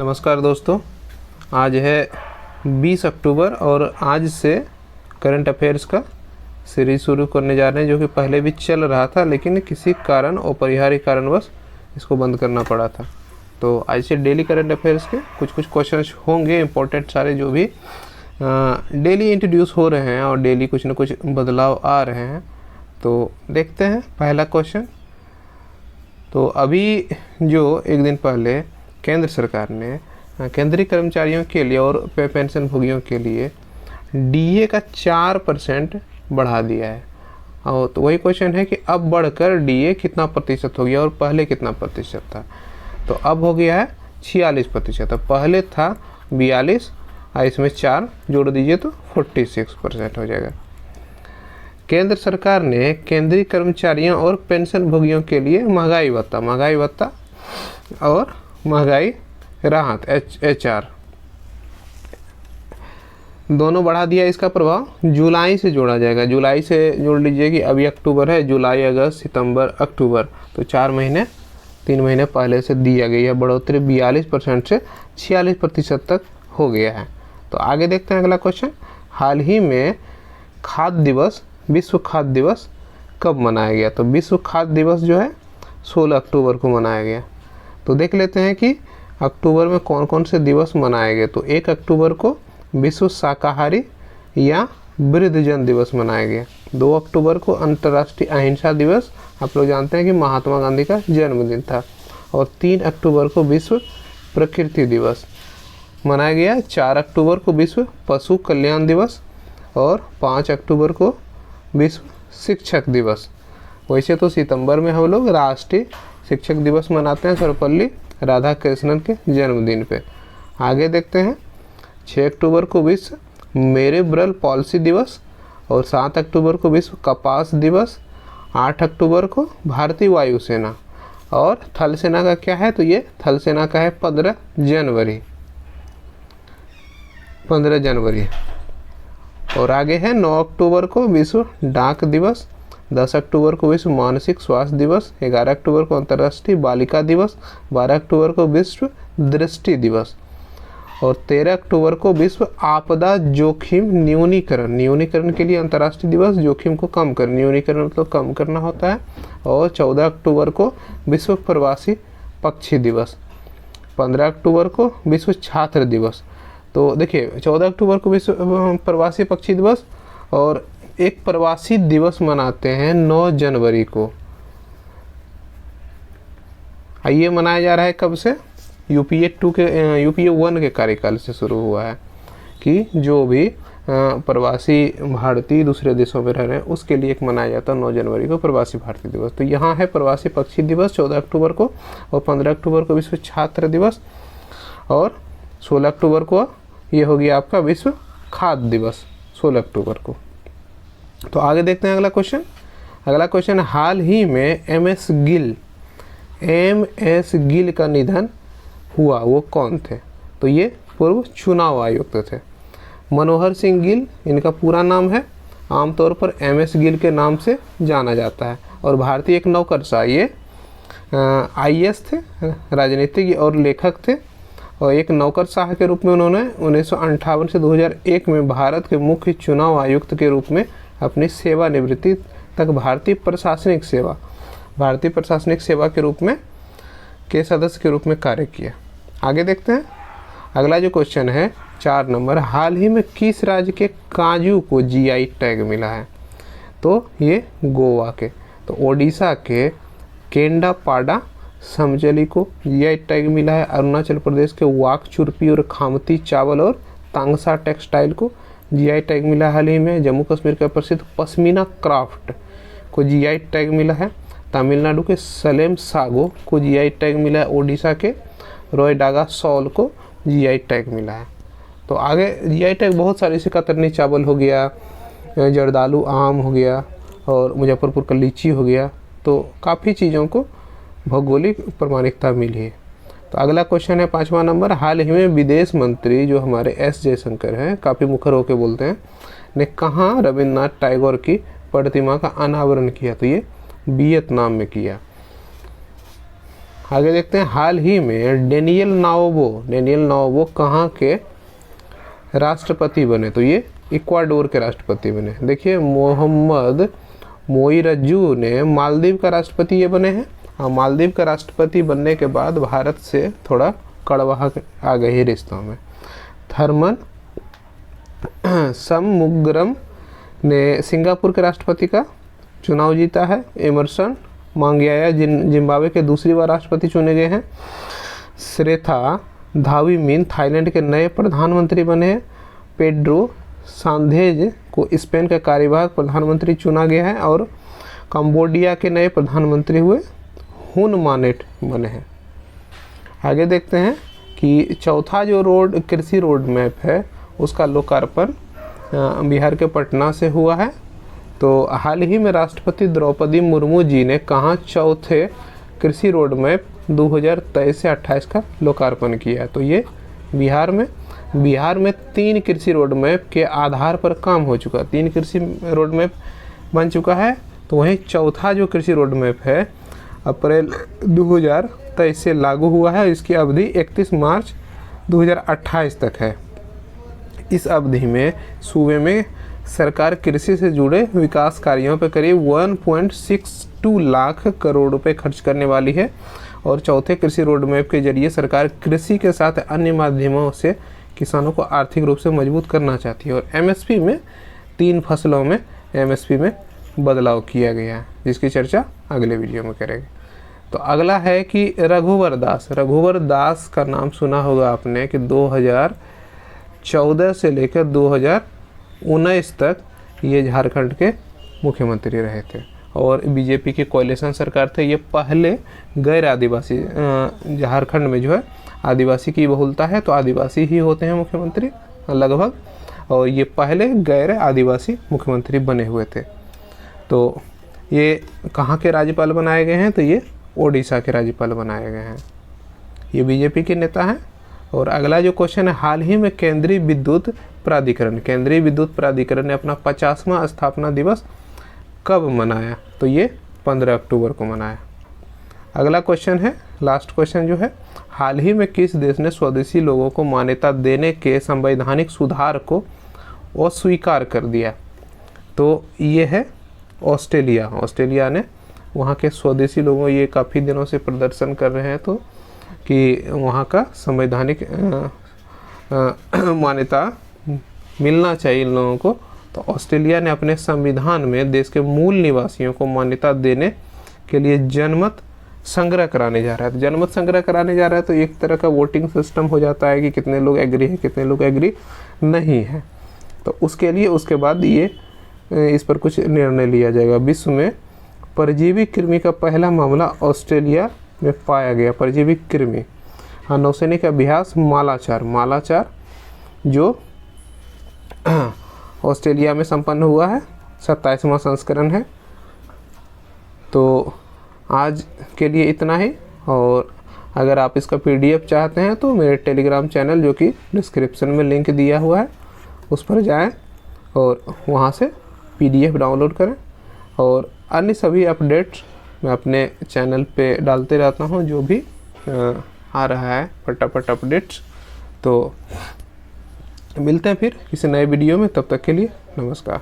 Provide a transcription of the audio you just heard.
नमस्कार दोस्तों, आज है 20 अक्टूबर और आज से करंट अफेयर्स का सीरीज़ शुरू करने जा रहे हैं, जो कि पहले भी चल रहा था लेकिन किसी कारण अपरिहार्य कारणवश इसको बंद करना पड़ा था। तो आज से डेली करंट अफेयर्स के कुछ क्वेश्चंस होंगे इंपॉर्टेंट सारे, जो भी डेली इंट्रोड्यूस हो रहे हैं और डेली कुछ न कुछ बदलाव आ रहे हैं। तो देखते हैं पहला क्वेश्चन। तो अभी जो एक दिन पहले केंद्र सरकार ने केंद्रीय कर्मचारियों के लिए और पेंशन भोगियों के लिए डीए का 4% बढ़ा दिया है। और तो वही क्वेश्चन है कि अब बढ़कर डीए कितना प्रतिशत हो गया और पहले कितना प्रतिशत था। तो अब हो गया है 46%। अब पहले था 42 और इसमें 4 जोड़ दीजिए तो 46% हो जाएगा। केंद्र सरकार ने केंद्रीय कर्मचारियों और पेंशन भोगियों के लिए महंगाई भत्ता और महंगाई राहत HR दोनों बढ़ा दिया। इसका प्रभाव जुलाई से जोड़ा जाएगा। जुलाई से जोड़ लीजिए कि अभी अक्टूबर है, जुलाई, अगस्त, सितंबर, अक्टूबर, तो 3 महीने पहले से दिया गई है। बढ़ोतरी 42% से 46% तक हो गया है। तो आगे देखते हैं अगला क्वेश्चन। हाल ही में विश्व खाद्य दिवस कब मनाया गया? तो विश्व खाद्य दिवस जो है 16 अक्टूबर को मनाया गया। तो देख लेते हैं कि अक्टूबर में कौन कौन से दिवस मनाए गए। तो 1 अक्टूबर को विश्व शाकाहारी या वृद्धजन दिवस मनाया गया। 2 अक्टूबर को अंतर्राष्ट्रीय अहिंसा दिवस, आप लोग जानते हैं कि महात्मा गांधी का जन्मदिन था। और 3 अक्टूबर को विश्व प्रकृति दिवस मनाया गया। 4 अक्टूबर को विश्व पशु कल्याण दिवस और 5 अक्टूबर को विश्व शिक्षक दिवस। वैसे तो सितंबर में हम लोग राष्ट्रीय शिक्षक दिवस मनाते हैं सर्वपल्ली राधाकृष्णन के जन्मदिन पे। आगे देखते हैं। 6 अक्टूबर को विश्व मेरे ब्रल पॉलिसी दिवस और 7 अक्टूबर को विश्व कपास दिवस। 8 अक्टूबर को भारतीय वायुसेना और थल सेना का क्या है? तो ये थल सेना का है 15 जनवरी। और आगे है 9 अक्टूबर को विश्व डाक दिवस। 10 अक्टूबर को विश्व मानसिक स्वास्थ्य दिवस। 11 अक्टूबर को अंतर्राष्ट्रीय बालिका दिवस। 12 अक्टूबर को विश्व दृष्टि दिवस और 13 अक्टूबर को विश्व आपदा जोखिम न्यूनीकरण के लिए अंतर्राष्ट्रीय दिवस। जोखिम को कम कर, न्यूनीकरण मतलब कम करना होता है। और 14 अक्टूबर को विश्व प्रवासी पक्षी दिवस। 15 अक्टूबर को विश्व छात्र दिवस। तो देखिए 14 अक्टूबर को विश्व प्रवासी पक्षी दिवस और एक प्रवासी दिवस मनाते हैं 9 जनवरी को। ये मनाया जा रहा है कब से? यूपीए 1 के कार्यकाल से शुरू हुआ है कि जो भी प्रवासी भारतीय दूसरे देशों में रह रहे हैं उसके लिए एक मनाया जाता है 9 जनवरी को प्रवासी भारतीय दिवस। तो यहाँ है प्रवासी पक्षी दिवस 14 अक्टूबर को और 15 अक्टूबर को विश्व छात्र दिवस और 16 अक्टूबर को ये हो गया आपका विश्व खाद्य दिवस 16 अक्टूबर को। तो आगे देखते हैं अगला क्वेश्चन। हाल ही में एमएस गिल का निधन हुआ, वो कौन थे? तो ये पूर्व चुनाव आयुक्त थे मनोहर सिंह गिल, इनका पूरा नाम है। आमतौर पर एमएस गिल के नाम से जाना जाता है और भारतीय एक नौकरशाह, ये IAS थे, राजनीतिज्ञ और लेखक थे। और एक नौकरशाह के रूप में उन्होंने 1958 से 2001 में भारत के मुख्य चुनाव आयुक्त के रूप में अपनी सेवानिवृत्ति तक भारतीय प्रशासनिक सेवा के रूप में सदस्य के रूप में कार्य किया। आगे देखते हैं अगला जो क्वेश्चन है 4 नंबर। हाल ही में किस राज्य के काजू को GI टैग मिला है? तो ये गोवा के, तो ओडिशा के केंडापाडा समजली को GI टैग मिला है। अरुणाचल प्रदेश के वाक चुरपी और खामती चावल और तांगसा टेक्सटाइल को GI टैग मिला हाल ही में। जम्मू कश्मीर का प्रसिद्ध पश्मीना क्राफ्ट को GI टैग मिला है। तमिलनाडु के सलेम सागो को GI टैग मिला है। ओडिशा के रोयडागा सॉल को GI टैग मिला है। तो आगे GI टैग बहुत सारे, जैसे कतरनी चावल हो गया, जर्दालू आम हो गया और मुजफ्फरपुर का लीची हो गया। तो काफ़ी चीज़ों को भौगोलिक प्रमाणिकता मिली है। तो अगला क्वेश्चन है 5वां नंबर। हाल ही में विदेश मंत्री जो हमारे S जयशंकर हैं, काफ़ी मुखर होकर बोलते हैं, ने कहाँ रविन्द्रनाथ टैगोर की प्रतिमा का अनावरण किया? तो ये वियतनाम में किया। आगे देखते हैं, हाल ही में डेनियल नाओबो कहाँ के राष्ट्रपति बने? तो ये इक्वाडोर के राष्ट्रपति बने। देखिए, मोहम्मद मोइरजू ने मालदीव का राष्ट्रपति ये बने हैं। और मालदीव का राष्ट्रपति बनने के बाद भारत से थोड़ा कड़वाहट आ गई रिश्तों में। थर्मन शनमुगम ने सिंगापुर के राष्ट्रपति का चुनाव जीता है। एमरसन मांगियाया जिम्बाब्वे के दूसरी बार राष्ट्रपति चुने गए हैं। श्रेथा धावीमिन थाईलैंड के नए प्रधानमंत्री बने हैं। पेड्रो सांधेज को स्पेन का कार्यवाहक प्रधानमंत्री चुना गया है। और कंबोडिया के नए प्रधानमंत्री हुए हुन मानेट बने हैं। आगे देखते हैं कि चौथा जो कृषि रोड मैप है उसका लोकार्पण बिहार के पटना से हुआ है। तो हाल ही में राष्ट्रपति द्रौपदी मुर्मू जी ने कहाँ चौथे कृषि रोड मैप 2023 से 28 का लोकार्पण किया है? तो ये बिहार में 3 कृषि रोड मैप के आधार पर काम हो चुका, 3 कृषि रोड मैप बन चुका है। तो वहीं चौथा जो कृषि रोड मैप है अप्रैल 2023 से लागू हुआ है। इसकी अवधि 31 मार्च 2028 तक है। इस अवधि में सूबे में सरकार कृषि से जुड़े विकास कार्यों पर करीब 1.62 लाख करोड़ रुपए खर्च करने वाली है। और चौथे कृषि रोड मैप के जरिए सरकार कृषि के साथ अन्य माध्यमों से किसानों को आर्थिक रूप से मजबूत करना चाहती है। और एमएसपी में 3 फसलों में एमएसपी में बदलाव किया गया है, जिसकी चर्चा अगले वीडियो में करेंगे। तो अगला है कि रघुवर दास का नाम सुना होगा आपने कि 2014 से लेकर 2019 तक ये झारखंड के मुख्यमंत्री रहे थे। और बीजेपी की कोalition सरकार थे। ये पहले गैर आदिवासी, झारखंड में जो है आदिवासी की बहुलता है तो आदिवासी ही होते हैं मुख्यमंत्री लगभग। और ये पहले गैर आदिवासी मुख्यमंत्री बने हुए थे। तो ये कहाँ के राज्यपाल बनाए गए हैं? तो ये ओडिशा के राज्यपाल बनाए गए हैं। ये बीजेपी के नेता हैं। और अगला जो क्वेश्चन है, हाल ही में केंद्रीय विद्युत प्राधिकरण ने अपना 50वां स्थापना दिवस कब मनाया? तो ये 15 अक्टूबर को मनाया। अगला क्वेश्चन है, लास्ट क्वेश्चन जो है, हाल ही में किस देश ने स्वदेशी लोगों को मान्यता देने के संवैधानिक सुधार को अस्वीकार कर दिया? तो ये है ऑस्ट्रेलिया ने वहाँ के स्वदेशी लोगों, ये काफ़ी दिनों से प्रदर्शन कर रहे हैं तो कि वहाँ का संवैधानिक मान्यता मिलना चाहिए इन लोगों को। तो ऑस्ट्रेलिया ने अपने संविधान में देश के मूल निवासियों को मान्यता देने के लिए जनमत संग्रह कराने जा रहा है। तो जनमत संग्रह कराने जा रहा है तो एक तरह का वोटिंग सिस्टम हो जाता है कि कितने लोग एग्री है, कितने लोग एग्री नहीं है। तो उसके लिए उसके बाद ये इस पर कुछ निर्णय लिया जाएगा। विश्व में परजीवी कृमि का पहला मामला ऑस्ट्रेलिया में पाया गया। परजीवी कृमि, हाँ, नौसैनिक अभ्यास मालाचार जो ऑस्ट्रेलिया में संपन्न हुआ है, 27वां संस्करण है। तो आज के लिए इतना ही। और अगर आप इसका PDF चाहते हैं तो मेरे टेलीग्राम चैनल, जो कि डिस्क्रिप्शन में लिंक दिया हुआ है, उस पर जाएं और वहाँ से PDF डाउनलोड करें। और अन्य सभी अपडेट्स मैं अपने चैनल पे डालते रहता हूँ, जो भी आ रहा है फटाफट अपडेट्स। तो मिलते हैं फिर किसी नए वीडियो में, तब तक के लिए नमस्कार।